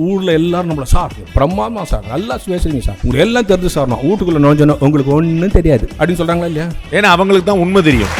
ஊரில் எல்லாரும் நம்மளை சார் பிரம்மாதமா சார் நல்லா பேசுறீங்க சார், உங்களுக்கு எல்லாம் தெரிஞ்சு சார், நான் வீட்டுக்குள்ள நோஞ்சணும் உங்களுக்கு ஒன்றும் தெரியாது அப்படின்னு சொல்றாங்களா இல்லையா? ஏன்னா அவங்களுக்கு தான் உண்மை தெரியும்.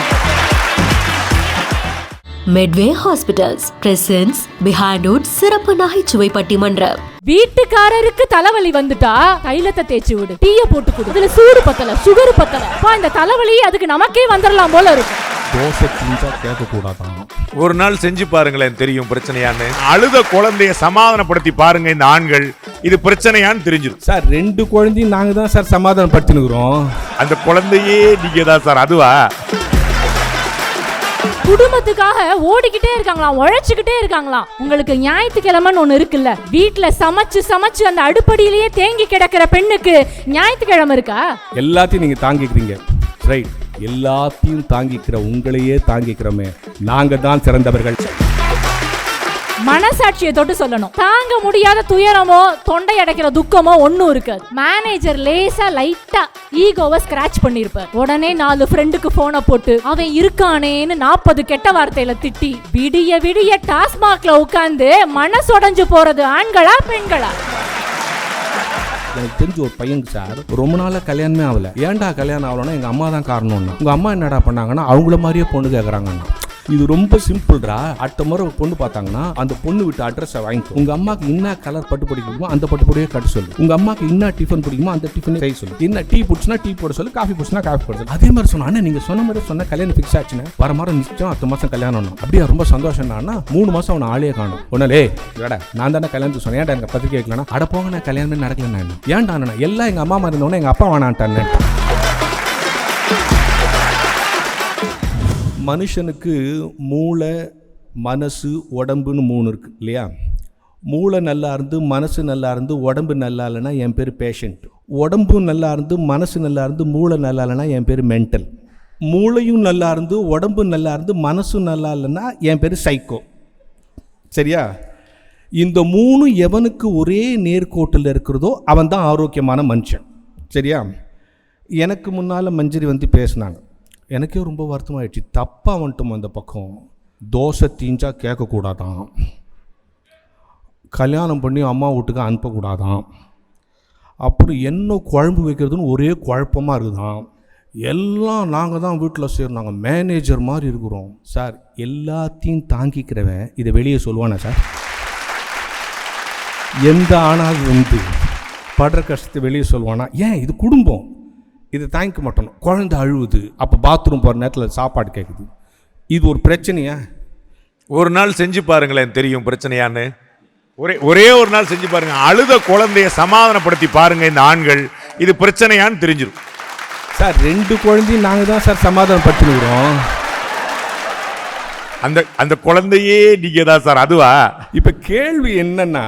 Medway hospitals presents Behindwoods சிறப்பு நகைச்சுவை பட்டிமன்றம். வீட்டுக்காரருக்கு தலைவலி வந்துட்டா தைலத்தை தேய்ச்சி விடு, டீய போட்டு கொடு, இதுல சூடு பத்தல சுகர் பத்தல, இந்த தலைவலி அதுக்கு நமக்கே வந்துடலாம் போல இருக்கு. தோசை திஞ்சா கேட்க கூடாதான். ஒரு நாள் செஞ்சு பாருங்களேன், தெரியும் பிரச்சனையான்னு. அழுத குழந்தைய சமாதானப்படுத்தி பாருங்க இந்த ஆண்கள், இது பிரச்சனையான்னு தெரிஞ்சிடும். சார் 2 குழந்தையும் நாங்க தான் சார் சமாதானப்படுத்தினுக்கிறோம். அந்த குழந்தையே நீங்க தான் சார். அதுவா குடும்பத்துக்காக ஓடிக்கிட்டே இருக்காங்களாம், உழைச்சுக்கிட்டே இருக்காங்களாம். உங்களுக்கு ஞாயிற்றுக்கிழமைன்னு ஒண்ணு இருக்குல்ல, வீட்டுல சமைச்சு சமைச்சு அந்த அடுப்படியிலேயே தேங்கி கிடக்கிற பெண்ணுக்கு ஞாயிற்றுக்கிழமை இருக்கா? எல்லாத்தையும் நீங்க தாங்கிக்கிறீங்க, ரைட்? எல்லாத்தையும் தாங்கிக்கிற உங்களையே தாங்கிக்கிறோமே, நாங்க தான் சிறந்தவர்கள். மனசாட்சியை தொட்டு சொல்லணும், தாங்க முடியாத துயரமோ தொண்டை அடைக்கிற துக்கமோ ஒன்னும் இருக்காது. மேனேஜர் லேசா லைட்டா ஈகோவை ஸ்கிராச் பண்ணிருப்பார், உடனே 4 ஃப்ரெண்டுக்கு போனை போட்டு அவன் இருக்கானேன்னு 40 கெட்ட வார்த்தையில திட்டி விடிய விடிய டாஸ்மாக்ல உட்கார்ந்து மனசொடைஞ்சு போறது ஆண்களா பெண்களா? எனக்கு தெரிஞ்ச ஒரு பையனுக்கு சார் ரொம்ப நாளா கல்யாணமே ஆகல. ஏன்டா கல்யாணம் ஆகலன்னா எங்க அம்மா தான் காரணம்னா. உங்க அம்மா என்னடா பண்ணாங்கன்னா அவங்கள மாதிரியே பொண்ணு கேட்கறாங்கன்னா. இது ரொம்ப சிம்பிள்ரா. அடுத்த முறை பொண்ணு பார்த்தாங்கன்னா அந்த பொண்ணு விட்டு அட்ரஸை வாங்கிக்கோ. உங்க அம்மாக்கு என்ன கலர் பட்டு பிடிக்குமோ அந்த பட்டு பொடியே கட்ட சொல்லு. உங்க அம்மாக்கு என்ன டிஃபன் பிடிக்குமோ அந்த டிஃபனே செய்ய சொல்லு. என்ன டீ பிடிச்சுனா டீ போட சொல்லு, காஃபி பிடிச்சுனா காஃபி போட சொல்லு. அதே மாதிரி சொன்னா நீங்க சொன்ன மாதிரி சொன்ன கல்யாணம் ஃபிக்ஸ் ஆச்சுன்னா வர மாதம் நிச்சயம், அடுத்த மாசம் கல்யாணம். அப்படியே ரொம்ப சந்தோஷம்னா 3 மாசம் அவனை ஆளே காணும். ஒன்னாலே ஏடா நான் தானே கல்யாணத்துக்கு சொன்னேன், ஏன்டா எனக்கு பத்திரிக்கை வைக்கலன்னா அட போங்க நான் கல்யாணமே நடக்கல. ஏன்டா நான் எல்லாம் எங்க அம்மா மாதிரி இருந்தவொடனே எங்க அப்பா வேணான்ட்டான்னு. மனுஷனுக்கு மூளை மனசு உடம்புன்னு 3 இருக்கு இல்லையா? மூளை நல்லா இருந்து மனசு நல்லா இருந்து உடம்பு நல்லா இல்லைன்னா என் பேர் பேஷண்ட். உடம்பு நல்லா இருந்து மனசு நல்லா இருந்து மூளை நல்லா இல்லைன்னா என் பேர் மென்டல். மூளையும் நல்லா இருந்து உடம்பு நல்லா இருந்து மனசும் நல்லா இல்லைன்னா என் பேர் சைக்கோ. சரியா? இந்த 3 எவனுக்கு ஒரே நேர்கோட்டில் இருக்கிறதோ அவன் தான் ஆரோக்கியமான மனுஷன். சரியா? எனக்கு முன்னால் மஞ்சரி வந்து பேசினாங்க, எனக்கே ரொம்ப வருத்தமாயிடுச்சு. தப்பாக வந்துட்டோம் அந்த பக்கம். தோசை தீஞ்சா கேட்கக்கூடாதான், கல்யாணம் பண்ணி அம்மா வீட்டுக்கு அனுப்பக்கூடாதான், அப்புறம் என்ன குழம்பு வைக்கிறதுன்னு ஒரே குழப்பமாக இருக்குதான். எல்லாம் நாங்கள் தான் வீட்டில் செய்கிறோம், நாங்கள் மேனேஜர் மாதிரி இருக்கிறோம். சார் எல்லாத்தையும் தாங்கிக்கிறவன் இதை வெளியே சொல்லுவானே சார்? எந்த ஆணாவது வந்து படுற கஷ்டத்தை வெளியே சொல்லுவானா? ஏன் இது குடும்பம், இதை தாங்கிக்க மாட்டோம். குழந்தை அழுவுது, அப்போ பாத்ரூம் போகிற நேரத்தில் சாப்பாடு கேட்குது, இது ஒரு பிரச்சனையா? ஒரு நாள் செஞ்சு பாருங்களேன், தெரியும் பிரச்சனையான்னு. ஒரே ஒரு நாள் செஞ்சு பாருங்க, அழுத குழந்தைய சமாதானப்படுத்தி பாருங்க இந்த ஆண்கள், இது பிரச்சனையான்னு தெரிஞ்சிடும். சார் 2 குழந்தையும் நாங்கள் தான் சார் சமாதானப்படுத்தினுக்கிறோம். அந்த குழந்தையே நீங்க தான் சார். அதுவா? இப்போ கேள்வி என்னன்னா,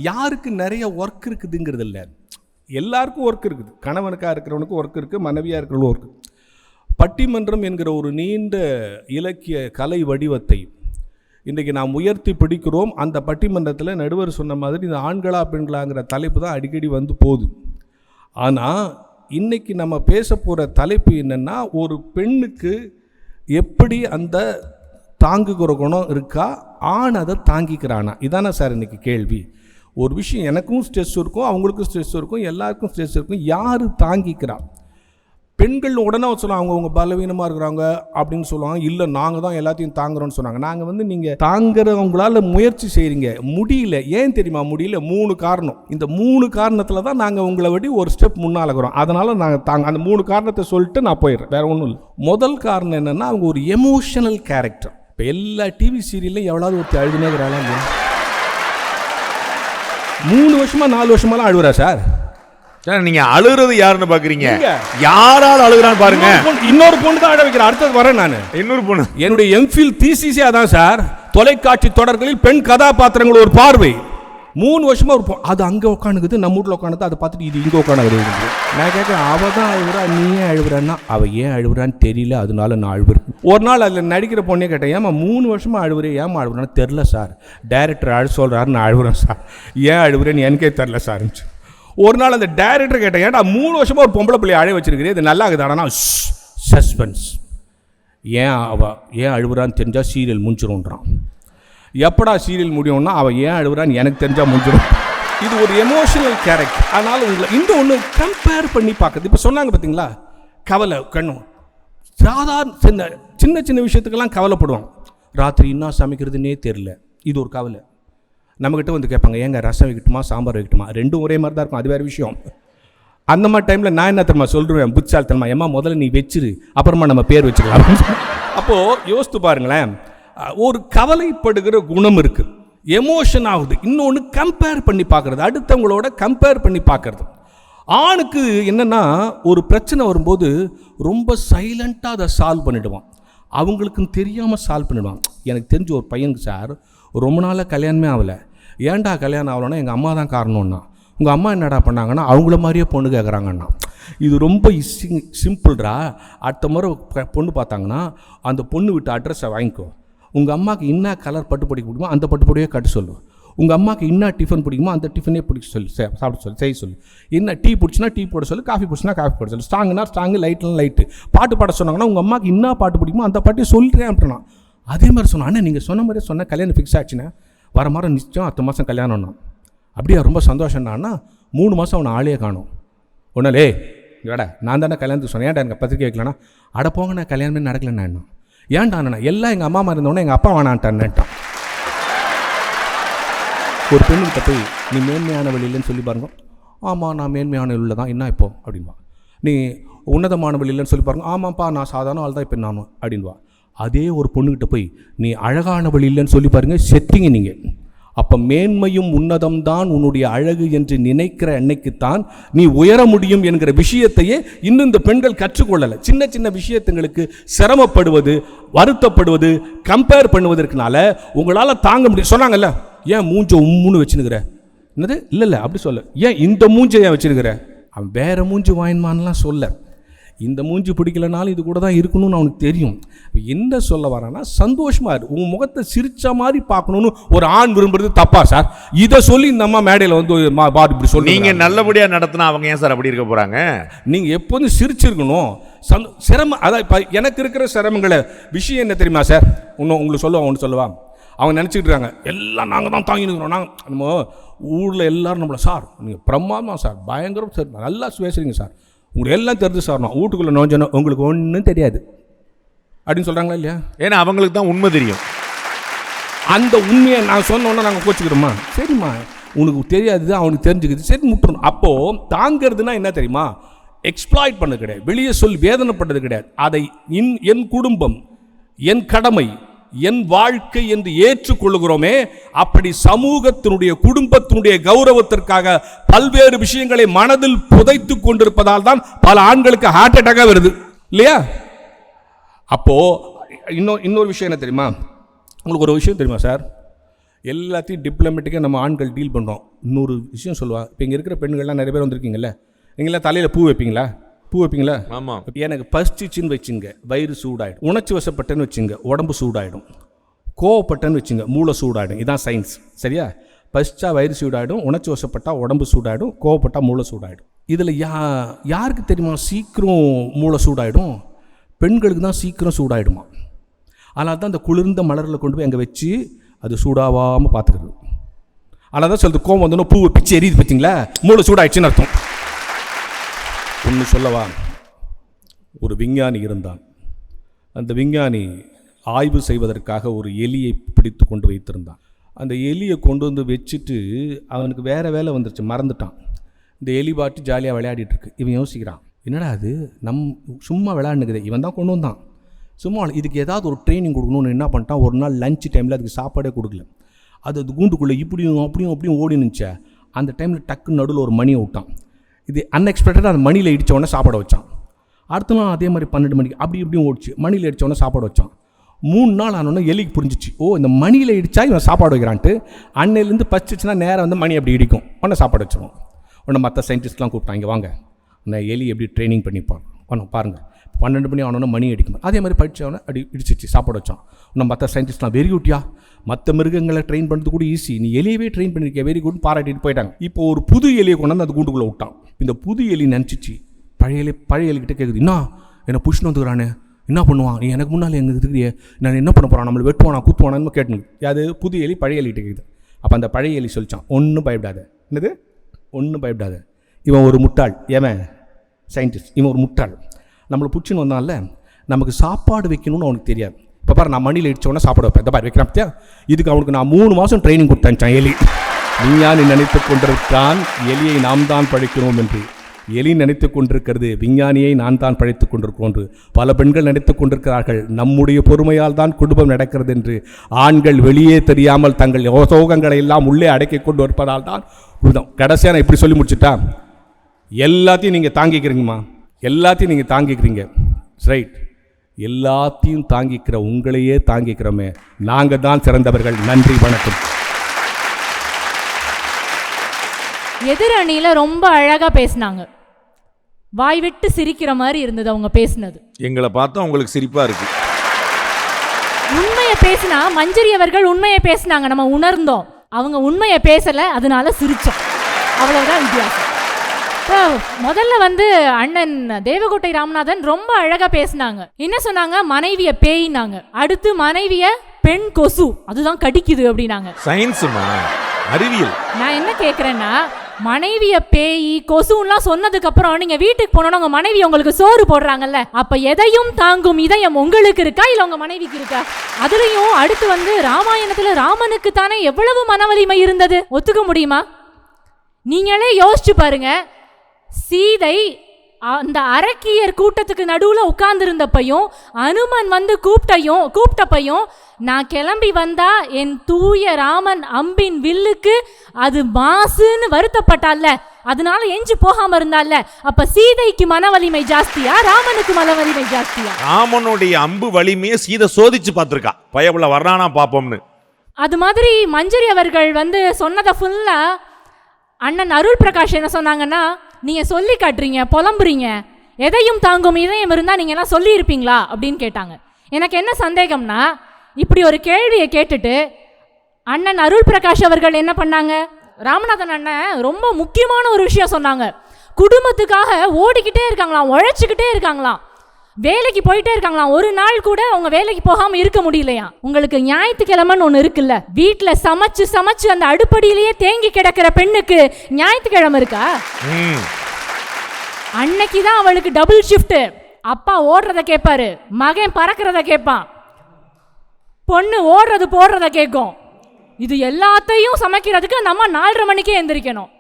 யாருக்கு நிறைய ஒர்க் இருக்குதுங்கிறது இல்லை, எல்லாருக்கும் ஒர்க் இருக்குது. கணவனுக்காக இருக்கிறவனுக்கு ஒர்க் இருக்குது, மனைவியாக இருக்கிறவனுக்கு ஒர்க். பட்டிமன்றம் என்கிற ஒரு நீண்ட இலக்கிய கலை வடிவத்தை இன்றைக்கி நாம் உயர்த்தி பிடிக்கிறோம். அந்த பட்டிமன்றத்தில் நடுவர் சொன்ன மாதிரி இந்த ஆண்களா பெண்களாங்கிற தலைப்பு தான் அடிக்கடி வந்து போகுது. ஆனால் இன்றைக்கி நம்ம பேச போகிற தலைப்பு என்னென்னா, ஒரு பெண்ணுக்கு எப்படி அந்த தாங்குகிற குணம் இருக்கா, ஆண் அதை தாங்கிக்கிறானா? இதானே சார் இன்றைக்கி கேள்வி. ஒரு விஷயம் எனக்கும் ஸ்ட்ரெஸ் இருக்கும், அவங்களுக்கும் ஸ்ட்ரெஸ் இருக்கும், எல்லாருக்கும் ஸ்ட்ரெஸ் இருக்கும். யார் தாங்கிக்கிறா? பெண்கள் உடனே சொல்லுவாங்க அவங்க பலவீனமாக இருக்கிறாங்க அப்படின்னு சொல்லுவாங்க. இல்லை நாங்கள் தான் எல்லாத்தையும் தாங்குறோன்னு சொன்னாங்க. நாங்கள் நீங்கள் தாங்குறவங்களால முயற்சி செய்கிறீங்க, முடியல. ஏன் தெரியுமா முடியல? 3 காரணம். இந்த 3 காரணத்தில் தான் நாங்கள் உங்களை விட ஒரு ஸ்டெப் முன்னால் இருக்கிறோம். அதனால் நாங்கள் அந்த 3 காரணத்தை சொல்லிட்டு நான் போயிடுறேன், வேறு ஒன்றும் இல்லை. முதல் காரணம் என்னென்னா, அவங்க ஒரு எமோஷனல் கேரக்டர். இப்போ எல்லா டிவி சீரியல்லையும் எவ்வளவு ஒருத்தி அழுதுனே இருக்கிறாங்க. 3 வருஷமா 4 வருஷமாலாம் அழுவுறா சார். நீங்க அழுகிறது யாருன்னு பாக்குறீங்க? யாரால் அழுகுறான்னு பாருங்க. இன்னொரு பொண்ணு தான் அழ வைக்கிறேன். அடுத்தது வரேன் நான். இன்னொரு பொண்ணு. என்னுடைய எம்ஃபில் தீசிஸே அதான் சார், தொலைக்காட்சி தொடர்களில் பெண் கதாபாத்திரங்கள் ஒரு பார்வை. 3 வருஷமா ஒரு அது அங்கே உட்காந்துக்குது, நம்ம வீட்டில் உட்காந்து அதை பார்த்துட்டு இது இங்கே உட்காந்து. நான் கேட்குறேன், அவள் தான் அழுகுறா, நீ ஏன் அழுகுறான்னா? அவள் ஏன் அழுகுறான்னு தெரியல, அதனால நான் அழுகுறேன். ஒரு நாள் அதில் நடிக்கிற பொண்ணே கேட்டேன், ஏமா 3 வருஷமா அழுகுறேன், ஏமா அழுகுறான்னு தெரில சார், டைரக்டர் அழு சொல்கிறாரு, நான் அழுகுறேன் சார், ஏன் அழுகுறேன்னு எனக்கே தெரில சார். ஒரு நாள் அந்த டைரக்டர் கேட்டேன், ஏன்டா 3 வருஷமா ஒரு பொம்பளை பிள்ளைய அழ வச்சிருக்கிறேன், இது நல்லா இருக்குதானா? சஸ்பென்ஸ். ஏன் அவள் ஏன் அழுகுறான்னு தெரிஞ்சால் சீரியல் முடிச்சிருன்றான். எப்படா சீரியல் முடியும்னா அவன் ஏன் அழுகுறான்னு எனக்கு தெரிஞ்சால் முடிஞ்சிடும். இது ஒரு எமோஷனல் கேரக்டர். ஆனால் உங்களை இந்த ஒன்று கம்பேர் பண்ணி பார்க்குறது. இப்போ சொன்னாங்க பார்த்தீங்களா, கவலை கண்ணும் சாதாரண சின்ன சின்ன விஷயத்துக்கெல்லாம் கவலைப்படுவாங்க. ராத்திரி என்ன சமைக்கிறதுனே தெரில, இது ஒரு கவலை. நம்மக்கிட்ட வந்து கேட்பாங்க, ஏங்க ரசம் வைக்கட்டுமா சாம்பார் வைக்கட்டுமா, ரெண்டும் ஒரே மாதிரி தான் இருக்கும், அது வேறு விஷயம். அந்த மாதிரி டைமில் நான் என்ன தெரியுமா சொல்கிறேன், புத்தால்தனமா, ஏமா முதல்ல நீ வச்சிரு அப்புறமா நம்ம பேர் வச்சுக்கலாம். அப்போது யோசித்து பாருங்களேன், ஒரு கவலைப்படுகிற குணம் இருக்குது, எமோஷன் ஆகுது. இன்னொன்று கம்பேர் பண்ணி பார்க்குறது, அடுத்தவங்களோட கம்பேர் பண்ணி பார்க்குறது. ஆணுக்கு என்னென்னா, ஒரு பிரச்சனை வரும்போது ரொம்ப சைலண்ட்டாக அதை சால்வ் பண்ணிவிடுவான், அவங்களுக்குன்னு தெரியாமல் சால்வ் பண்ணிவிடுவான். எனக்கு தெரிஞ்ச ஒரு பையனுக்கு சார் ரொம்ப நாளாக கல்யாணமே ஆகலை. ஏன்டா கல்யாணம் ஆகலைன்னா எங்கள் அம்மா தான் காரணம்னா. உங்கள் அம்மா என்னடா பண்ணாங்கன்னா அவங்கள மாதிரியே பொண்ணு கேட்குறாங்கண்ணா. இது ரொம்ப சிம்பிள்ரா. அடுத்த முறை பொண்ணு பார்த்தாங்கன்னா அந்த பொண்ணு விட்டு அட்ரஸை வாங்கிக்கோ. உங்கள் அம்மாவுக்கு என்ன கலர் பட்டு பிடிக்க பிடிக்குமோ அந்த பட்டு பொடியே கட்டு சொல்லு. உங்கள் அம்மாவுக்கு என்ன டிஃபன் பிடிக்குமோ அந்த டிஃபனே பிடிக்க சொல்லு, சாப்பிட சொல்லு, செய்ய சொல்லு. என்ன டீ பிடிச்சினா டீ போட சொல்லு, காஃபி பிடிச்சினா காஃபி போட சொல்லு, ஸ்ட்ராங்குனா ஸ்ட்ராங்கு, லைட்லாம் லைட்டு. பாட்டு பாட சொன்னாங்கன்னா உங்கள் அம்மாவுக்கு என்ன பாட்டு பிடிக்குமோ அந்த பாட்டே சொல்கிறேன் அப்படின்னா. அதே மாதிரி சொன்னேன், அண்ணா நீங்கள் சொன்ன மாதிரியே சொன்னால் கல்யாணம் ஃபிக்ஸ் ஆச்சுன்னா வர மாதம் நிச்சயம், அடுத்த மாதம் கல்யாணம்னா. அப்படியே ரொம்ப சந்தோஷம்னா 3 மாதம் அவனை ஆளையே காணும். ஒன்றாலே ஏடா நான் தானே கல்யாணத்துக்கு சொன்னேன், ஏன்டா எனக்கு பத்திரிக்கை வைக்கலன்னா, அட போங்க நான் கல்யாணமே நடக்கலைன்னா என்ன ஏன்டா அண்ணா, எல்லாம் எங்கள் அம்மா மாதிரி இருந்தோடனே எங்கள் அப்பா வேணான்ட்டான்னுட்டான். ஒரு பெண்ணுக்கிட்ட போய் நீ மேன்மையான வழியில்லைன்னு சொல்லி பாருங்க. ஆமாம் நான் மேன்மையான வழியில் தான், என்ன இப்போ அப்படின்வா. நீ உன்னதமான வழியில்லைன்னு சொல்லி பாருங்க. ஆமாப்பா நான் சாதாரண ஆள் தான் இப்போ நானும் அப்படின்வா. அதே ஒரு பொண்ணுக்கிட்ட போய் நீ அழகான வழி இல்லைன்னு சொல்லி பாருங்க, செத்திங்க நீங்கள். அப்போ மேன்மையும் உன்னதம் தான் உன்னுடைய அழகு என்று நினைக்கிற அன்னைக்குத்தான் நீ உயர முடியும் என்கிற விஷயத்தையே இன்னும் இந்த பெண்கள் கற்றுக்கொள்ளலை. சின்ன சின்ன விஷயத்துங்களுக்கு சிரமப்படுவது, வருத்தப்படுவது, கம்பேர் பண்ணுவதற்குனால உங்களால் தாங்க முடியும். சொன்னாங்கல்ல, ஏன் மூஞ்ச உம்முன்னு வச்சுனுக்கிற, என்னது இல்லை அப்படி சொல்ல, ஏன் இந்த மூஞ்சை ஏன் வச்சுருக்கிற, அவன் வேற மூஞ்சி வாங்கினான்லாம் சொல்ல. இந்த மூஞ்சி பிடிக்கலனாலும் இது கூட தான் இருக்கணும்னு அவனுக்கு தெரியும். என்ன சொல்ல வரான்னா, சந்தோஷமாக இரு, உன் முகத்தை சிரிச்ச மாதிரி பார்க்கணுன்னு ஒரு ஆண் விரும்புறது தப்பா சார்? இதை சொல்லி இந்த அம்மா மேடையில் வந்து இப்படி சொல்லி நீங்கள் நல்லபடியாக நடத்தினா அவங்க ஏன் சார் அப்படி இருக்க போகிறாங்க? நீங்கள் எப்போதும் சிரிச்சிருக்கணும். சிரமம் அதான் இப்போ எனக்கு இருக்கிற சிரமங்களை விஷயம் என்ன தெரியுமா சார்? உங்களுக்கு சொல்லுவாங்க, ஒன்று சொல்லுவா. அவங்க நினச்சிக்கிட்டு இருக்காங்க எல்லாம் நாங்கள் தான் தாங்கினுக்கிறோம், நாங்கள் நம்ம ஊரில் எல்லோரும் நம்மளை சார் நீங்கள் பிரமாதமாக சார், பயங்கரம் சார், நல்லா பேசுகிறீங்க சார், உங்களுக்கு எல்லாம் தெரிஞ்சு சார், நான் வீட்டுக்குள்ளே நோஞ்சணும் உங்களுக்கு ஒன்றும் தெரியாது அப்படின்னு சொல்கிறாங்களா இல்லையா? ஏன்னா அவங்களுக்கு தான் உண்மை தெரியும். அந்த உண்மையை நான் சொன்னோன்னா நாங்கள் கோச்சிக்கிறோமா? சரிம்மா உனக்கு தெரியாது, அவனுக்கு தெரிஞ்சுக்குது, சரி முட்டுறணும். அப்போது தாங்கிறதுனா என்ன தெரியுமா? எக்ஸ்ப்ளாய்ட் பண்ணது கிடையாது, வெளியே சொல்லி வேதனைப்பட்டது கிடையாது. அதை என் குடும்பம், என் கடமை, என் வாழ்க்கை என்று ஏற்றுக்கொள்ளுகிறோமே, அப்படி சமூகத்தினுடைய குடும்பத்தினுடைய கௌரவத்திற்காக பல்வேறு விஷயங்களை மனதில் புதைத்து கொண்டிருப்பதால் தான் பல ஆண்களுக்கு ஹார்ட் அட்டாக்காக வருது இல்லையா? அப்போ இன்னொரு விஷயம் என்ன தெரியுமா? உங்களுக்கு ஒரு விஷயம் தெரியுமா சார்? எல்லாத்தையும் டிப்ளமேட்டிக்காக நம்ம ஆண்கள் டீல் பண்ணுறோம். இன்னொரு விஷயம் சொல்லுவா. இப்போ இங்கே இருக்கிற பெண்கள்லாம் நிறைய பேர் வந்திருக்கீங்கல்ல, நீங்களாம் தலையில் பூ வைப்பீங்களா? பூ வைப்பீங்களா? ஆமாம். எனக்கு பசிச்சின்னு வச்சுங்க வயிறு சூடாயிடும், உணர்ச்சி வசப்பட்டேன்னு வச்சுங்க உடம்பு சூடாயிடும், கோவப்பட்டேன்னு வச்சுங்க மூளை சூடாயிடும். இதுதான் சயின்ஸ், சரியா? பசிச்சா வயிறு சூடாயிடும், உணர்ச்சி வசப்பட்டால் உடம்பு சூடாயிடும், கோவப்பட்டால் மூளை சூடாயிடும். இதில் யாருக்கு தெரியுமா சீக்கிரம் மூளை சூடாயிடும்? பெண்களுக்கு தான் சீக்கிரம் சூடாயிடுமா. அதனால தான் அந்த குளிர்ந்த மலரில் கொண்டு போய் அங்கே வச்சு அது சூடாகாமல் பார்த்துக்கிறது. அதனால தான் சொல்லுது, கோவம் வந்தோன்னா பூவை பிச்சு எரியுது பார்த்தீங்களா, மூளை சூடாயிடுச்சுன்னு அர்த்தம். ஒன்று சொல்லவா? ஒரு விஞ்ஞானி இருந்தான். அந்த விஞ்ஞானி ஆய்வு செய்வதற்காக ஒரு எலியை பிடித்து கொண்டு வைத்திருந்தான். அந்த எலியை கொண்டு வந்து வச்சுட்டு அவனுக்கு வேறு வேலை வந்துருச்சு, மறந்துட்டான். இந்த எலி பாட்டு ஜாலியாக விளையாடிட்டு இருக்கு. இவன் யோசிக்கிறான், என்னடா அது சும்மா விளையாடுனுக்குது, இவன் தான் கொண்டு வந்தான் சும்மா, இதுக்கு ஏதாவது ஒரு ட்ரைனிங் கொடுக்கணும்னு என்ன பண்ணிட்டான், ஒரு நாள் லஞ்ச் டைமில் அதுக்கு சாப்பாடே கொடுக்கல. அது கூண்டுக்குள்ளே இப்படியும் அப்படியும் ஓடி நினச்சா. அந்த டைமில் டக்குன்னு நடுவில் ஒரு மணியை விட்டான். இது அன்எக்ஸ்பெக்டடாக அந்த மணியில் இடித்தவொடனே சாப்பாடு வச்சான். அடுத்த நாள் அதே மாதிரி 12 மணிக்கு இப்படியும் ஓடிச்சு, மணியில் இடித்தவொடனே சாப்பாடு வச்சான். 3 நாள் ஆனோடனே எலிக்கு புரிஞ்சிச்சு, ஓ இந்த மணியில் இடித்தா இவன் சாப்பாடு வைக்கிறான்ட்டு. அன்னையிலேருந்து பசிச்சுன்னா நேரம் வந்து மணி அப்படி இடிக்கும், உடனே சாப்பாடு வச்சிருவோம். உடனே மற்ற சயின்டிஸ்ட்லாம் கூப்பிட்டாங்க, இங்கே வாங்க நான் எலி எப்படி ட்ரைனிங் பண்ணிப்பான் பாருங்கள். 12 மணி ஆனோன்னா மணி அடிக்கும், அதே மாதிரி படித்தவொடனே அப்படி இடிச்சிச்சு, சாப்பாடு வச்சான். இன்னும் மற்ற சயின்டிஸ்ட்லாம் வெரி குட்யா, மற்ற மிருகங்களை ட்ரெயின் பண்ணுறது கூட ஈஸி, நீ எலியவே ட்ரெயின் பண்ணியிருக்கேன், வெரி குட் பாராட்டிட்டு போயிட்டாங்க. இப்போ ஒரு புது எலியை கொண்டாந்து அந்த கூண்டுக்குள்ளே விட்டான். இந்த புது எலி நினச்சிச்சு, பழைய எலிக்கிட்ட கேட்குது, என்ன புஷ்ணு வந்துக்கிறானே, என்ன பண்ணுவான், நீ எனக்கு முன்னால் எங்கே இருக்கிறியே, நான் என்ன பண்ண போகிறான், நம்மளை வெட்டுவானா குத்துவானான்னு கேட்டுனுது. அது புது எலி பழைய எலிகிட்ட இருக்குது. அப்போ அந்த பழைய எலி சொல்லிச்சான், ஒன்றும் பயப்படாத. என்னது, ஒன்றும் பயப்படாத, இவன் ஒரு முட்டாள், ஏவன் சயின்டிஸ்ட், இவன் ஒரு முட்டாள், நம்மளை பிடிச்சின்னு வந்தான்ல, நமக்கு சாப்பாடு வைக்கணும்னு அவனுக்கு தெரியாது. இப்போ பாரு, நான் மணியில் இடிச்சோன்னா சாப்பாடு வைப்பேன், இந்த பாரு வைக்கிறேன் பத்தியா, இதுக்கு அவனுக்கு நான் 3 மாதம் ட்ரைனிங் கொடுத்தேன். எலி விஞ்ஞானி நினைத்து கொண்டிருக்கான் எலியை நாம் தான் படைக்கிறோம் என்று. எலி நினைத்து கொண்டிருக்கிறது விஞ்ஞானியை நான் தான் படைத்து கொண்டிருக்கோம் என்று. பல பெண்கள் நினைத்து கொண்டிருக்கிறார்கள் நம்முடைய பொறுமையால் தான் குடும்பம் நடக்கிறது என்று. ஆண்கள் வெளியே தெரியாமல் தங்கள் சோகங்களை எல்லாம் உள்ளே அடக்கி கொண்டு வருப்பதால் தான் குடும்பம். கடைசியாக நான் இப்படி சொல்லி முடிச்சுட்டா, எல்லாத்தையும் நீங்கள் தாங்கிக்கிறீங்கம்மா, எல்லாத்தையும் நீங்கள் தாங்கிக்கிறீங்க, ரைட், எல்லாத்தையும் தாங்கிக்கிற உங்களையே தாங்கிக்கிறோமே, நாங்கள் தான் சிறந்தவர்கள். நன்றி, வணக்கம். எதிரணியில ரொம்ப அழகா பேசினாங்க, வாய் விட்டு சிரிக்கிற மாதிரி இருந்தது அவங்க பேசினது. எங்களை பார்த்தா உங்களுக்கு சிரிப்பா இருக்கு. உண்மையை பேசினா மஞ்சரி அவர்கள் உண்மையை பேசினாங்க, நம்ம உணர்ந்தோம். அவங்க உண்மையை பேசல, அதனால சிரிச்சோம், அவ்வளவுதான் வித்தியாசம். முதல்ல அண்ணன் தேவகோட்டை ராமநாதன் ரொம்ப அழகா பேசினாங்க. என்ன சொன்னாங்க, மனைவிய பேயினாங்க, அடுத்து மனைவிய பெண் கொசு, அதுதான் கடிக்குது அப்படின்னாங்க. சயின்ஸ்மா, அறிவியல். நான் என்ன கேக்குறேன்னா, மனைவிய பேய் கொசுலாம் சொன்னதுக்கு அப்புறம் நீங்க வீட்டுக்கு போனோம்னா உங்க மனைவி உங்களுக்கு சோறு போடுறாங்கல்ல, அப்ப எதையும் தாங்கும் இதயம் உங்களுக்கு இருக்கா இல்ல உங்க மனைவிக்கு இருக்கா? அதுலயும் அடுத்து ராமாயணத்துல ராமனுக்கு தானே எவ்வளவு மனவலிமை இருந்தது, ஒத்துக்க முடியுமா? நீங்களே யோசிச்சு பாருங்க. சீதை அந்த அரக்கியர் கூட்டத்துக்கு நடுவுல உட்கார்ந்து இருந்தப்பையும் அனுமன் கூப்பிட்டப்பையும் நான் கிளம்பி வந்தா என் தூய ராமன் அம்பின் வில்லுக்கு அது மாசுன்னு வருத்தப்பட்டால, அதனால எஞ்சி போகாம இருந்தால. அப்ப சீதைக்கு மன வலிமை ஜாஸ்தியா, ராமனுக்கு மன வலிமை ஜாஸ்தியா? ராமனுடைய அம்பு வலிமையை சீதை சோதிச்சு பார்த்திருக்கா, பயபுல வர்றானா பாப்போம்னு. அது மாதிரி மஞ்சரி அவர்கள் சொன்னதை ஃபுல்லா அண்ணன் அருள் பிரகாஷ் என்ன சொன்னாங்கன்னா, நீங்க சொல்லி காட்டுறீங்க, புலம்புறீங்க, எதையும் தாங்கும் இதயம் இருந்தா நீங்க எல்லாம் சொல்லி இருப்பீங்களா அப்படின்னு கேட்டாங்க. எனக்கு என்ன சந்தேகம்னா, இப்படி ஒரு கேள்வியை கேட்டுட்டு அண்ணன் அருள் பிரகாஷ் அவர்கள் என்ன பண்ணாங்க, ராமநாதன் அண்ணன் ரொம்ப முக்கியமான ஒரு விஷயம் சொன்னாங்க. குடும்பத்துக்காக ஓடிக்கிட்டே இருக்காங்களாம், உழைச்சிக்கிட்டே இருக்காங்களாம், வேலைக்கு போயிட்டே இருக்காங்களாம். ஒரு நாள் கூட அவங்க வேலைக்கு போகாம இருக்க முடியலையா? உங்களுக்கு ஞாயிற்றுக்கிழமைன்னு ஒன்று இருக்குல்ல, வீட்டில் சமைச்சு சமைச்சு அந்த அடுப்படியிலேயே தேங்கி கிடக்கிற பெண்ணுக்கு ஞாயிற்றுக்கிழமை இருக்கா? அன்னைக்கு தான் அவளுக்கு டபுள் ஷிஃப்ட். அப்பா ஓடுறத கேட்பாரு, மகன் பறக்கிறத கேட்பான், பொண்ணு ஓடுறது போடுறத கேட்கும். இது எல்லாத்தையும் சமைக்கிறதுக்கு நம்ம 4:30 மணிக்கே எந்திரிக்கணும்.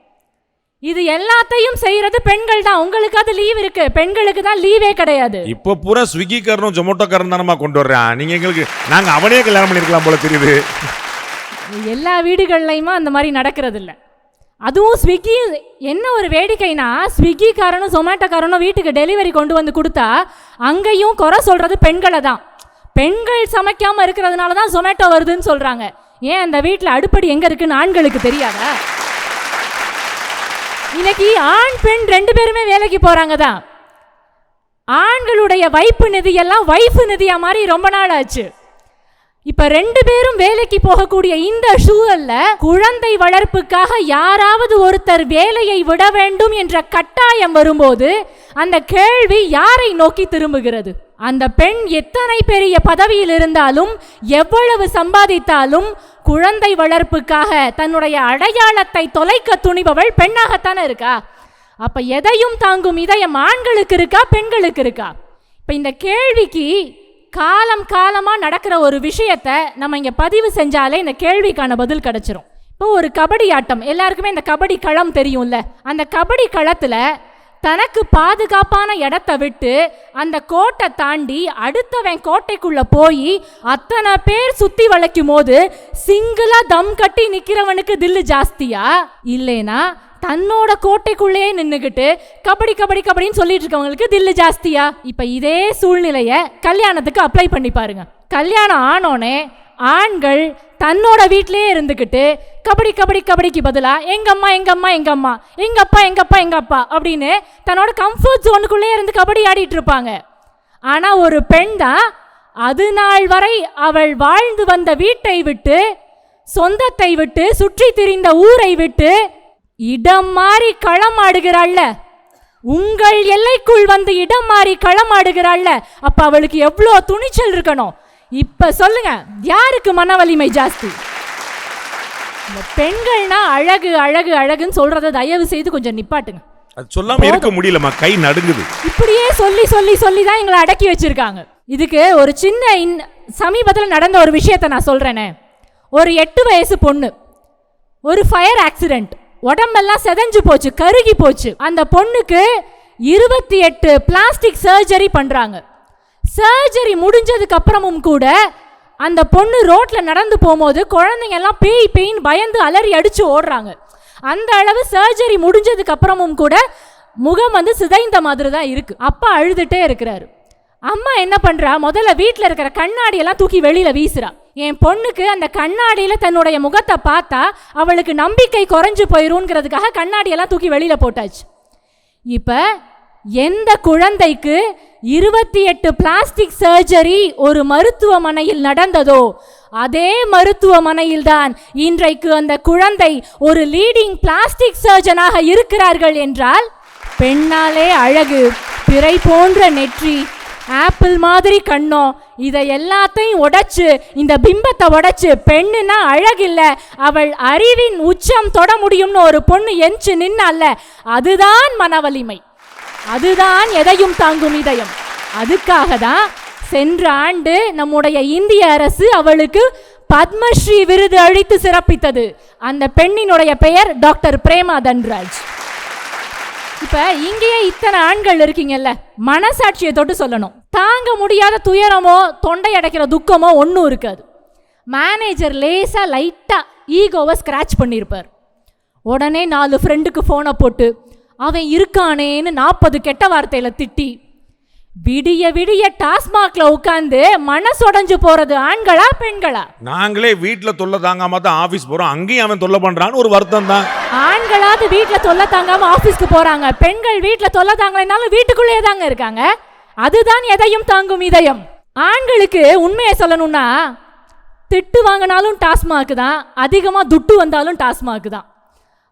இது எல்லாத்தையும் செய்யறது பெண்கள் தான். உங்களுக்கு அது லீவ் இருக்கு, பெண்களுக்கு தான் லீவே கிடையாது. இப்போ பூரா ஸ்விக்கி காரனும் ஜொமேட்டோ காரன் தானமா கொண்டு வர்றேன். நீங்க எங்களுக்கு நாங்க அவனே கல்யாணம் பண்ணிருக்கலாம் போல தெரியுது. எல்லா வீடுகள்லையுமா அந்த மாதிரி நடக்கிறது இல்லை. அதுவும் ஸ்விக்கி என்ன ஒரு வேடிக்கைனா, ஸ்விக்கி காரனும் ஜொமேட்டோ காரனும் வீட்டுக்கு டெலிவரி கொண்டு வந்து கொடுத்தா அங்கேயும் குறை சொல்றது பெண்களை தான். பெண்கள் சமைக்காம இருக்கிறதுனால தான் ஜொமேட்டோ வருதுன்னு சொல்றாங்க. ஏன் அந்த வீட்டில் அடுப்படி எங்க இருக்குன்னு ஆண்களுக்கு தெரியாதா? இன்னைக்கு ஆண் பெண் 2 பேருமே வேலைக்கு போறாங்க தான். ஆண்களுடைய வைப்பு நிதி எல்லாம் வைஃப் நிதியா மாதிரி ரொம்ப நாள் ஆச்சு. இப்ப 2 பேரும் வேலைக்கு போகக்கூடிய இந்த சூழல்ல குழந்தை வளர்ப்புக்காக யாராவது ஒருத்தர் வேலையை விட வேண்டும் என்ற கட்டாயம் வரும்போது அந்த கேள்வி யாரை நோக்கி திரும்புகிறது? அந்த பெண் எத்தனை பெரிய பதவியில் இருந்தாலும், எவ்வளவு சம்பாதித்தாலும், குழந்தை வளர்ப்புக்காக தன்னுடைய அடையாளத்தை தொலைக்க துணிபவள் பெண்ணாகத்தானே இருக்கா? அப்ப எதையும் தாங்கும் இதயம் ஆண்களுக்கு இருக்கா, பெண்களுக்கு இருக்கா? இப்ப இந்த கேள்விக்கு காலம் காலமா நடக்கிற ஒரு விஷயத்தை நம்ம இங்க பதிவு செஞ்சாலே இந்த கேள்விக்கான பதில் கிடைச்சிரும். இப்போ ஒரு கபடி ஆட்டம், எல்லாருக்குமே இந்த கபடி களம் தெரியும்ல. அந்த கபடி களத்துல தனக்கு பாதுகாப்பான இடத்தை விட்டு அந்த கோட்டை தாண்டி அடுத்தவன் கோட்டைக்குள்ள போய் அத்தனை பேர் சுத்தி வளைக்கும் போது சிங்கிளா தம் கட்டி நிக்கிறவனுக்கு தில்லு ஜாஸ்தியா, இல்லைனா தன்னோட கோட்டைக்குள்ளேயே நின்னுகிட்டு கபடி கபடி கபடின்னு சொல்லிட்டு இருக்கவங்களுக்கு தில்லு ஜாஸ்தியா? இப்ப இதே சூழ்நிலைய கல்யாணத்துக்கு அப்ளை பண்ணி பாருங்க. கல்யாணம் ஆனோனே ஆண்கள் தன்னோட வீட்டிலே இருந்துக்கிட்டு கபடி கபடி கபடிக்கு பதிலா எங்க அம்மா எங்க அம்மா எங்க அம்மா, எங்க அப்பா எங்க அப்பா எங்க அப்பா அப்படின்னு தன்னோட கம்ஃபர்ட் ஜோனுக்குள்ளே இருந்து கபடி ஆடிட்டு இருப்பாங்க. ஆனா ஒரு பெண் தான் அது நாள் வரை அவள் வாழ்ந்து வந்த வீட்டை விட்டு, சொந்தத்தை விட்டு, சுற்றி திரிந்த ஊரை விட்டு இடம் மாறி களம் ஆடுகிறாள்ல, உங்கள் எல்லைக்குள் வந்து இடம் மாறி களமாடுகிறாள்ல, அப்ப அவளுக்கு எவ்வளோ துணிச்சல் இருக்கணும். இப்ப சொல்லுங்க, யாருக்கு மன வலிமை ஜாஸ்தி? இந்த பெண்கள்னா அழகு அழகு அழகுன்னு சொல்றத தயவு செய்து கொஞ்சம் நிப்பாட்டுங்க. அது சொல்லாம இருக்க முடியலமா, கை நடுங்குது. இப்படியே சொல்லி சொல்லி சொல்லி தான் எங்களை அடக்கி வச்சிருக்காங்க. இதுக்கு ஒரு சின்ன சமீபத்தில் நடந்த ஒரு விஷயத்தை நான் சொல்றேனே. ஒரு 8 வயசு பொண்ணு, ஒரு ஃபயர் ஆக்சிடென்ட், உடம்பெல்லாம் செதஞ்சு போச்சு, கருகி போச்சு. அந்த பொண்ணுக்கு 28 பிளாஸ்டிக் சர்ஜரி பண்றாங்க. சர்ஜரி முடிஞ்சதுக்கு அப்புறமும் கூட அந்த பொண்ணு ரோட்ல நடந்து போகும்போது குழந்தைங்க எல்லாம் பேய் பேயின் பயந்து அலறி அடிச்சு ஓடுறாங்க. அந்த அளவு சர்ஜரி முடிஞ்சதுக்கு அப்புறமும் கூட முகம் வந்து சிதைந்த மாதிரி தான் இருக்கு. அப்பா அழுதுட்டே இருக்கிறாரு. அம்மா என்ன பண்றா, முதல்ல வீட்டில் இருக்கிற கண்ணாடியெல்லாம் தூக்கி வெளியில வீசுறா. என் பொண்ணுக்கு அந்த கண்ணாடியில தன்னுடைய முகத்தை பார்த்தா அவளுக்கு நம்பிக்கை குறைஞ்சு போயிருங்கிறதுக்காக கண்ணாடியெல்லாம் தூக்கி வெளியில போட்டாச்சு. இப்ப எந்த குழந்தைக்கு 28 பிளாஸ்டிக் சர்ஜரி ஒரு மருத்துவமனையில் நடந்ததோ அதே மருத்துவமனையில் தான் இன்றைக்கு அந்த குழந்தை ஒரு லீடிங் பிளாஸ்டிக் சர்ஜனாக இருக்கிறார்கள் என்றால், பெண்ணாலே அழகு, பிறை போன்ற நெற்றி, ஆப்பிள் மாதிரி கண்ணோ, இதை எல்லாத்தையும் உடைச்சு, இந்த பிம்பத்தை உடைச்சு, பெண்ணுனா அழகில்ல, அவள் அறிவின் உச்சம் தொட முடியும்னு ஒரு பொண்ணு எஞ்சி நின்னால, அதுதான் மனவலிமை, அதுதான் எதையும் தாங்கும் இதயம். அதுக்காக தான் சென்ற ஆண்டு நம்முடைய இந்திய அரசு அவளுக்கு பத்மஸ்ரீ விருது அளித்து சிறப்பித்தது. அந்த பெண்ணினுடைய பெயர் டாக்டர் பிரேமா தன்ராஜ். இப்ப இங்கேயே இத்தனை ஆண்கள் இருக்கீங்கல்ல, மனசாட்சியை தொட்டு சொல்லணும். தாங்க முடியாத துயரமோ தொண்டை அடைக்கிற துக்கமோ ஒன்றும் இருக்காது. மேனேஜர் லேசா லைட்டா ஈகோவை ஸ்கிராச் பண்ணியிருப்பார். உடனே 4 ஃப்ரெண்டுக்கு ஃபோனை போட்டு அவன் இருக்கானேன்னு 40 கெட்ட வார்த்தையில திட்டி, விடிய விடிய டாஸ்மாக்ல உட்கார்ந்து மனசொடைஞ்சு போறது ஆண்களா பெண்களா? நாங்களே வீட்டுல தொல்லை தாங்காம தான் ஆபீஸ் போறோம், அங்கேயும் அவன் தொல்லை பண்றான்னு ஒரு வருத்தம் தான். ஆண்களாவது வீட்டுல தொல்லை தாங்காம ஆபீஸ்க்கு போறாங்க, பெண்கள் வீட்டுல தொல்லை தாங்கலைனாலும் வீட்டுக்குள்ளேயே தாங்க இருக்காங்க. அதுதான் எதையும் தாங்கும் இதயம். ஆண்களுக்கு உண்மையை சொல்லணும்னா, திட்டு வாங்கினாலும் டாஸ்மாக் தான், அதிகமா துட்டு வந்தாலும் டாஸ்மாக் தான்.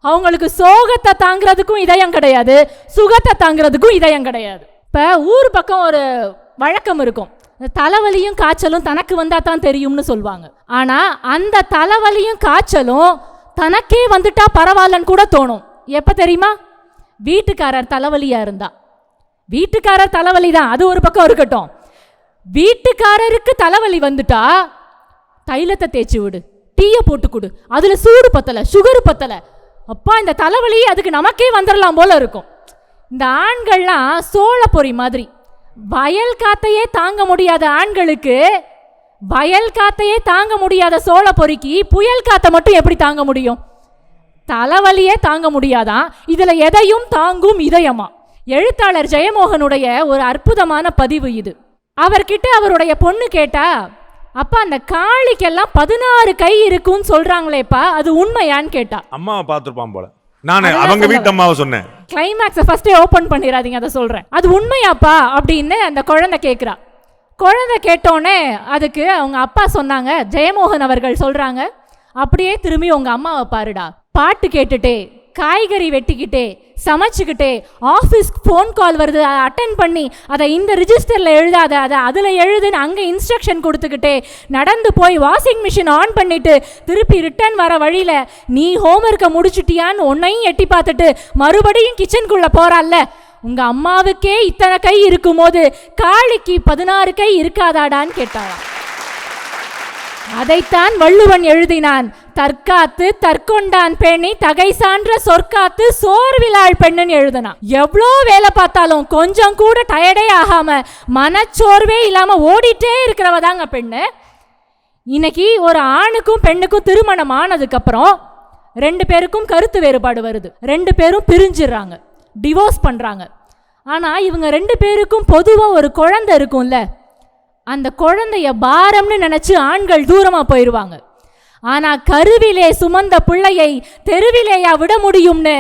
அவங்களுக்கு சோகத்தை தாங்கிறதுக்கும் இதயம் கிடையாது, சுகத்தை தாங்கிறதுக்கும் இதயம் கிடையாது. இப்போ ஊர் பக்கம் ஒரு வழக்கம் இருக்கும், தலைவலியும் காய்ச்சலும் தனக்கு வந்தால் தான் தெரியும்னு சொல்லுவாங்க. ஆனால் அந்த தலைவலியும் காய்ச்சலும் தனக்கே வந்துட்டா பரவாயில்லன்னு கூட தோணும். எப்போ தெரியுமா? வீட்டுக்காரர் தலைவலியாக இருந்தா. வீட்டுக்காரர் தலைவலி தான், அது ஒரு பக்கம் இருக்கட்டும். வீட்டுக்காரருக்கு தலைவலி வந்துட்டா தைலத்தை தேய்ச்சி விடு, டீயை போட்டு கொடு, அதில் சூடு பத்தலை, சுகரு பத்தலை, அப்பா இந்த தலைவலி அதுக்கு நமக்கே வந்துடலாம் போல இருக்கும். இந்த ஆண்கள்லாம் சோள பொறி மாதிரி. வயல் காத்தையே தாங்க முடியாத ஆண்களுக்கு வயல் காத்தையே தாங்க முடியாத சோள பொறிக்கு புயல் காத்தை மட்டும் எப்படி தாங்க முடியும்? தலைவலியே தாங்க முடியாதான், இதுல எதையும் தாங்கும் இதயமா? எழுத்தாளர் ஜெயமோகனுடைய ஒரு அற்புதமான பதிவு இது. அவர்கிட்ட அவருடைய பொண்ணு கேட்டா, அப்பா அந்த காளிக்கெல்லாம் 16 கை இருக்குன்னு சொல்றாங்களேப்பா, அது உண்மையான்னு கேட்டா. அம்மாவை பார்த்துருப்பான் போல. நான் அவங்க வீட்டு அம்மாவை சொன்னேன். கிளைமேக்ஸை ஃபர்ஸ்டே ஓப்பன் பண்ணிடாதீங்க, அதை சொல்றேன். அது உண்மையாப்பா அப்படின்னு அந்த குழந்தை கேட்குறா. குழந்தை கேட்டோன்னே அதுக்கு அவங்க அப்பா சொன்னாங்க, ஜெயமோகன் அவர்கள் சொல்றாங்க, அப்படியே திரும்பி உங்க அம்மாவை பாருடா, பாட்டு கேட்டுட்டே, காய்கறி வெட்டிக்கிட்டே, சமைச்சுக்கிட்டே, ஆஃபீஸ்க்கு ஃபோன் கால் வருது அதை அட்டென்ட் பண்ணி, அதை இந்த ரிஜிஸ்டரில் எழுதாத, அதை அதில் எழுதுன்னு அங்கே இன்ஸ்ட்ரக்ஷன் கொடுத்துக்கிட்டே, நடந்து போய் வாஷிங் மிஷின் ஆன் பண்ணிட்டு திருப்பி ரிட்டர்ன் வர வழியில் நீ ஹோம்ஒர்க்கை முடிச்சுட்டியான்னு உன்னையும் எட்டி பார்த்துட்டு மறுபடியும் கிச்சனுக்குள்ளே போகிறாள்ல, உங்கள் அம்மாவுக்கே இத்தனை கை இருக்கும்போது காளிக்கு 16 கை இருக்காதாடான்னு கேட்டாளாம். அதைத்தான் வள்ளுவன் எழுதினான், தற்காத்து தற்கொண்டான் பெண்ணி தகை சான்ற சொற்காத்து சோர்விலாள் பெண்ணுன்னு எழுதினான். எவ்வளோ வேலை பார்த்தாலும் கொஞ்சம் கூட டயர்டே ஆகாம மனச்சோர்வே இல்லாம ஓடிட்டே இருக்கிறவ தாங்க பெண்ணு. இன்னைக்கு ஒரு ஆணுக்கும் பெண்ணுக்கும் திருமணம் ஆனதுக்கு அப்புறம் 2 பேருக்கும் கருத்து வேறுபாடு வருது, 2 பேரும் பிரிஞ்சிடுறாங்க, டிவோர்ஸ் பண்றாங்க. ஆனா இவங்க 2 பேருக்கும் பொதுவா ஒரு குழந்தை இருக்கும்ல, அந்த குழந்தைய பாரம்னு நினைச்சு ஆண்கள் தூரமா போயிடுவாங்க. ஆனா கருவிலே சுமந்த பிள்ளையை தெருவிலேயா விட முடியும்னு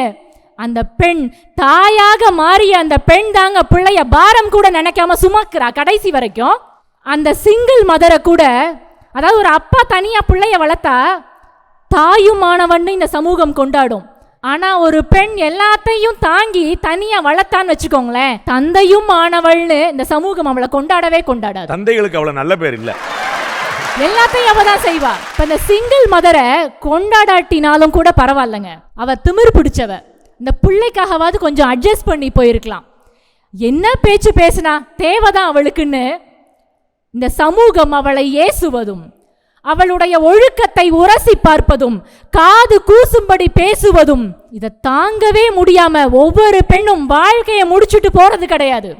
அந்த பெண், தாயாக மாறிய அந்த பெண் தாங்க பிள்ளைய பாரம் கூட நினைக்காம சுமக்கிறா கடைசி வரைக்கும். அந்த சிங்கிள் மதரை கூட, அதாவது ஒரு அப்பா தனியா பிள்ளைய வளர்த்தா தாயுமானவன்னு இந்த சமூகம் கொண்டாடும். ஆனா ஒரு பெண் எல்லாத்தையும் தாங்கி தனியா வளர்த்தான்னு வச்சுக்கோங்களேன், தந்தையும் ஆனவள்னு இந்த சமூகம் அவளை கொண்டாடவே கொண்டாடாது. தந்தைகளுக்கு அவ்வளவு நல்ல பேர் இல்ல, எல்லாத்தையும் அவ தான் செய்வா. இப்ப இந்த சிங்கிள் மதரை கொண்டாடாட்டினாலும் கூட பரவாயில்லைங்க, அவ திமிர் பிடிச்சவ. இந்த பிள்ளைக்காகவாது கொஞ்சம் அட்ஜஸ்ட் பண்ணி போயிருக்கலாம். என்ன பேச்சு பேசினா தேவைதான் அவளுக்குன்னு இந்த சமூகம் அவளை ஏசுவதும், அவளுடைய ஒழுக்கத்தை உரசி பார்ப்பதும், காது கூசும்படி பேசுவதும், இதை தாங்கவே முடியாம ஒவ்வொரு பெண்ணும் வாழ்க்கையை முடிச்சுட்டு போறது கிடையாது.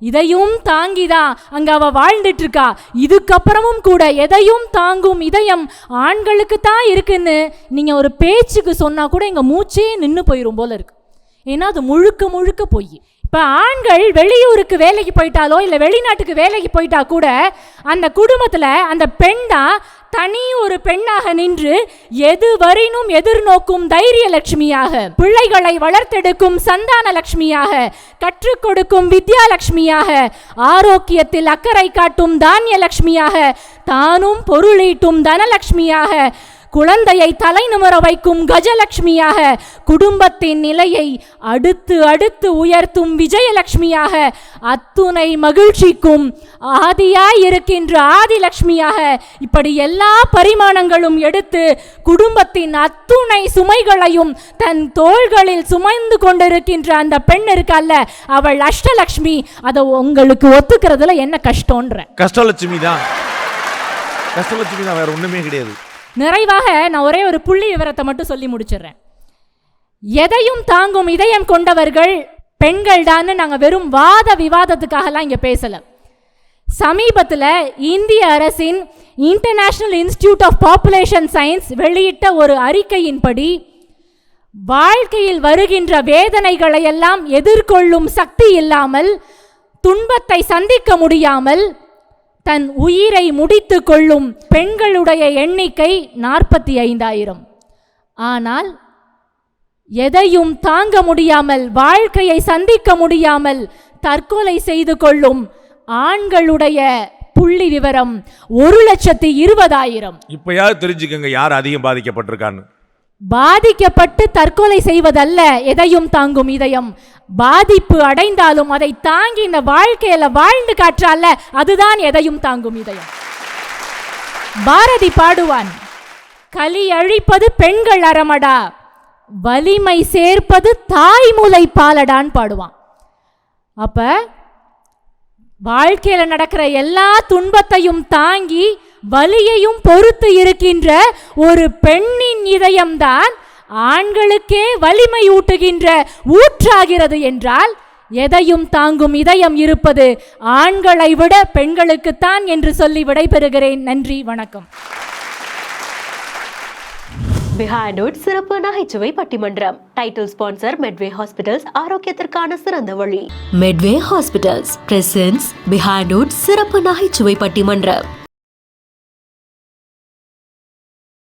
இதையும் தாங்கிதான் அங்க அவ வாழ்ந்துட்டு இருக்கா. இதுக்கப்புறமும் கூட எதையும் தாங்கும் இதயம் ஆண்களுக்கு தான் இருக்குன்னு நீங்க ஒரு பேச்சுக்கு சொன்னா கூட எங்க மூச்சே நின்று போயிரும் போல இருக்கு. ஏன்னா அது முழுக்க முழுக்க பொய். இப்போ ஆண்கள் வெளியூருக்கு வேலைக்கு போயிட்டாலோ இல்லை வெளிநாட்டுக்கு வேலைக்கு போயிட்டா கூட அந்த குடும்பத்தில் அந்த பெண் தான் தனி ஒரு பெண்ணாக நின்று எது வரினும் எதிர்நோக்கும் தைரிய லட்சுமியாக, பிள்ளைகளை வளர்த்தெடுக்கும் சந்தான லட்சுமியாக, கற்றுக் கொடுக்கும் வித்யாலட்சுமியாக, ஆரோக்கியத்தில் அக்கறை காட்டும் தானிய லட்சுமியாக, தானும் பொருளீட்டும் தனலட்சுமியாக, குழந்தையை தலை நிமிர வைக்கும் கஜலட்சுமியாக, குடும்பத்தின் நிலையை அடுத்து அடுத்து உயர்த்தும் விஜயலட்சுமியாக, அத்துணை மகிழ்ச்சிக்கும் ஆதியாய் இருக்கின்ற ஆதிலட்சுமியாக, இப்படி எல்லா பரிமாணங்களும் எடுத்து குடும்பத்தின் அத்துணை சுமைகளையும் தன் தோள்களில் சுமைந்து கொண்டிருக்கின்ற அந்த பெண் இருக்கல்ல, அவள் அஷ்டலட்சுமி. அதை உங்களுக்கு ஒத்துக்கிறதுல என்ன கஷ்டம்ன்ற? கஷ்டலட்சுமி தான், கஷ்டலட்சுமி தான், வேற ஒண்ணுமே கிடையாது. நிறைவாக நான் ஒரே ஒரு புள்ளி விவரத்தை மட்டும் சொல்லி முடிச்சிடுறேன். எதையும் தாங்கும் இதயம் கொண்டவர்கள் பெண்கள் தான். நாங்கள் வெறும் வாத விவாதத்துக்காகலாம் இங்கே பேசலை. சமீபத்தில் இந்திய அரசின் international institute of population science வெளியிட்ட ஒரு அறிக்கையின்படி வாழ்க்கையில் வருகின்ற வேதனைகளை எல்லாம் எதிர்கொள்ளும் சக்தி இல்லாமல், துன்பத்தை சந்திக்க முடியாமல் தன் உயிரை முடித்து கொள்ளும் பெண்களுடைய எண்ணிக்கை 45,000. ஆனால் எதையும் தாங்க முடியாமல், வாழ்க்கையை சந்திக்க முடியாமல் தற்கொலை செய்து கொள்ளும் ஆண்களுடைய புள்ளி விவரம் 1,20,000. இப்பயாவது தெரிஞ்சுக்கங்க யார் அதிகம் பாதிக்கப்பட்டிருக்கான்னு. பாதிக்கப்பட்டு தற்கொலை செய்வதல்ல எதையும் தாங்கும் இதயம். பாதிப்பு அடைந்தாலும் அதை தாங்கி இந்த வாழ்க்கையில வாழ்ந்து காற்றால, அதுதான் எதையும் தாங்கும் இதயம். பாரதி பாடுவான், கலி அழிப்பது பெண்கள் அறமடா, வலிமை சேர்ப்பது தாய்முலை பாலடான்னு பாடுவான். அப்ப வாழ்க்கையில நடக்கிற எல்லா துன்பத்தையும் தாங்கி வலியையும் பொறுத்து இருக்கின்ற ஒரு பெண்ணின் இதயம்தான் ஆண்களுக்கே வலிமை ஊட்டுகின்ற ஊற்றாகிறது என்றால், எதையும் தாங்கும் இதயம் இருப்பது ஆண்களை விட பெண்களுக்குத்தான் என்று சொல்லி விடைபெறுகிறேன். நன்றி, வணக்கம். பிஹைண்ட் சிறப்பு நகைச்சுவை பட்டிமன்றம். டைட்டில் ஸ்பான்சர் மெட்வே ஹாஸ்பிட்டல்ஸ், ஆரோக்கியத்திற்கான சிறந்த வழி. மெட்வே ஹாஸ்பிட்டல்ஸ் பிரசன்ஸ் பிஹைண்ட் சிறப்பு நகைச்சுவை பட்டிமன்றம்.